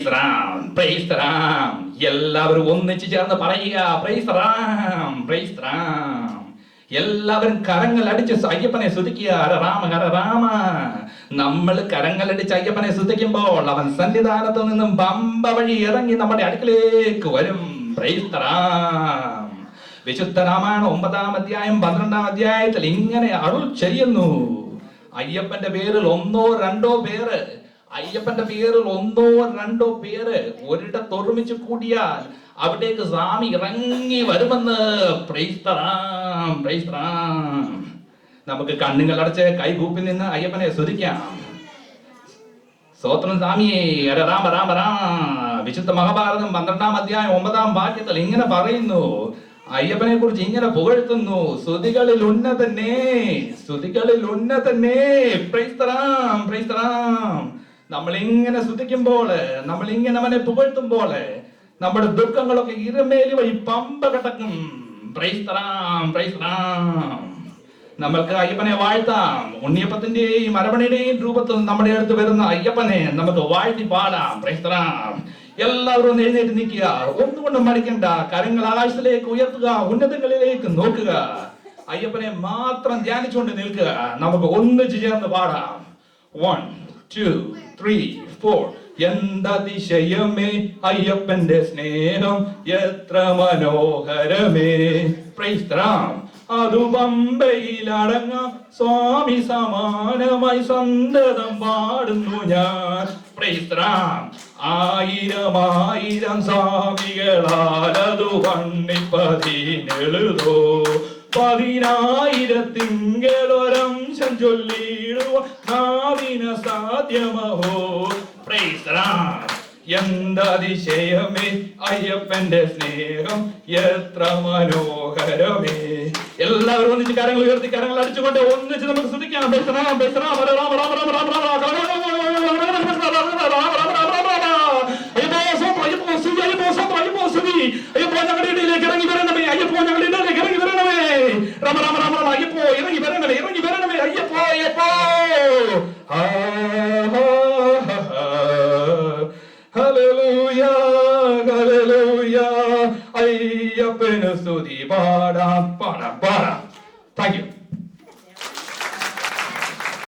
Price Ram. എല്ലാവരും ഒന്നിച്ചു ചേർന്ന് പറയുക, പ്രൈസ് റാം, പ്രൈസ് റാം. എല്ലാവരും കരങ്ങൾ അടിച്ച് അയ്യപ്പനെ സ്തുതിക്കുക. ഹര രാമ ഹര രാമ. നമ്മൾ കരങ്ങൾ അടിച്ച് അയ്യപ്പനെ സ്തുതിക്കുമ്പോൾ അവൻ സന്നിധാനത്ത് നിന്നും പമ്പ വഴി ഇറങ്ങി നമ്മുടെ അടുക്കിലേക്ക് വരും. പ്രൈസ് റാം. വിശുദ്ധ രാമായണം 9-ാം അധ്യായം 12-ാം അധ്യായത്തിൽ ഇങ്ങനെ അരുൾ ചെയ്യുന്നു. അയ്യപ്പന്റെ പേരിൽ ഒന്നോ രണ്ടോ പേര് ഒരിടത്ത് ഒരുമിച്ച് കൂടിയാൽ അവിടേക്ക് സ്വാമി ഇറങ്ങി വരുമെന്ന്. Praise Ram, praise Ram. നമുക്ക് കണ്ണുകൾ അടച്ച് കൈകൂപ്പി നിന്ന് അയ്യപ്പനെ സ്തുതിക്കാം. സ്തോത്രം സ്വാമിയേ, ഹര രാമ രാമ രാമ. വിശുദ്ധ മഹാഭാരതം 12-ാം അധ്യായം 9-ാം വാക്യത്തിൽ ഇങ്ങനെ പറയുന്നു, അയ്യപ്പനെ കുറിച്ച് ഇങ്ങനെ പുകഴ്ത്തുന്നു, സ്തുതികളിൽ ഉന്നതനേ, സ്തുതികളിൽ ഉന്നതനേ. Praise Ram, praise Ram. നമ്മളിങ്ങനെ സ്തുതിക്കുമ്പോൾ, നമ്മളിങ്ങനെ അവനെ പുകഴ്ത്തുമ്പോൾ നമ്മുടെ ദുഃഖങ്ങളൊക്കെ ഇരുമേലി വഴി പമ്പ കടക്കും. Praise Ram, praise Ram. നമ്മൾക്ക് അയ്യപ്പനെ വാഴ്ത്താം. ഉണ്ണിയപ്പത്തിന്റെയും അരവണയുടെയും രൂപത്തിൽ നമ്മുടെ അടുത്ത് വരുന്ന അയ്യപ്പനെ നമുക്ക് വാഴ്ത്തി പാടാം. പ്രൈസ് റാം. എല്ലാവരും ഒന്ന് എഴുന്നേറ്റ് നിൽക്കുക. ഒന്നുകൊണ്ടും മടിക്കണ്ട. കരങ്ങൾ ആകാശത്തിലേക്ക് ഉയർത്തുക, ഉന്നതങ്ങളിലേക്ക് നോക്കുക. അയ്യപ്പനെ മാത്രം ധ്യാനിച്ചുകൊണ്ട് നിൽക്കുക. നമുക്ക് ഒന്നിച്ചു ചേർന്ന് പാടാം. 1 2 3 4. എന്തതിശയമേ അയ്യപ്പന്റെ സ്നേഹം, എത്ര മനോഹരമേ. പ്രൈസ് റാം. അതു പമ്പയിലടങ്ങാം സ്വാമി സമാനമായി സന്തതം പാടുന്നു ഞാൻ. പ്രൈസ് റാം. 1000 സ്വാമികളാലതു വണ്ണിപ്പതിനെഴുതോ, 10,000 ചൊല്ലിടുവാൻ നാവിന സാധ്യമഹോ. പ്രൈസ് റാം. എന്തതിശയമേ അയ്യപ്പന്റെ സ്നേഹം, എത്ര മനോഹരമേ. എല്ലാവരും ഒന്നിച്ച് കരങ്ങൾ ഉയർത്തി കരങ്ങൾ അടിച്ചുകൊണ്ട് ഒന്നിച്ച് നമുക്ക് സ്തുതിക്കാം. Praise Ram, praise Ram, Hare Rama Rama Rama Rama Rama. അയ്യപ്പോ ഞങ്ങളുടെ ഇടയിലേക്ക് ഇറങ്ങി വരണമേ, അയ്യപ്പോ ഞങ്ങളുടെ ഇടയിലേക്ക് ഇറങ്ങി വരണമേ. രാമ രാമ രാമ രാമ. അയ്യപ്പോ ഇറങ്ങി വരണമേ, ഇറങ്ങി വരണമേ. അയ്യപ്പോ, അയ്യപ്പോ. Hallelujah, hallelujah. അയ്യപ്പന് സ്തുതി പാടാം, പാടാം, പാടാം. Thank you.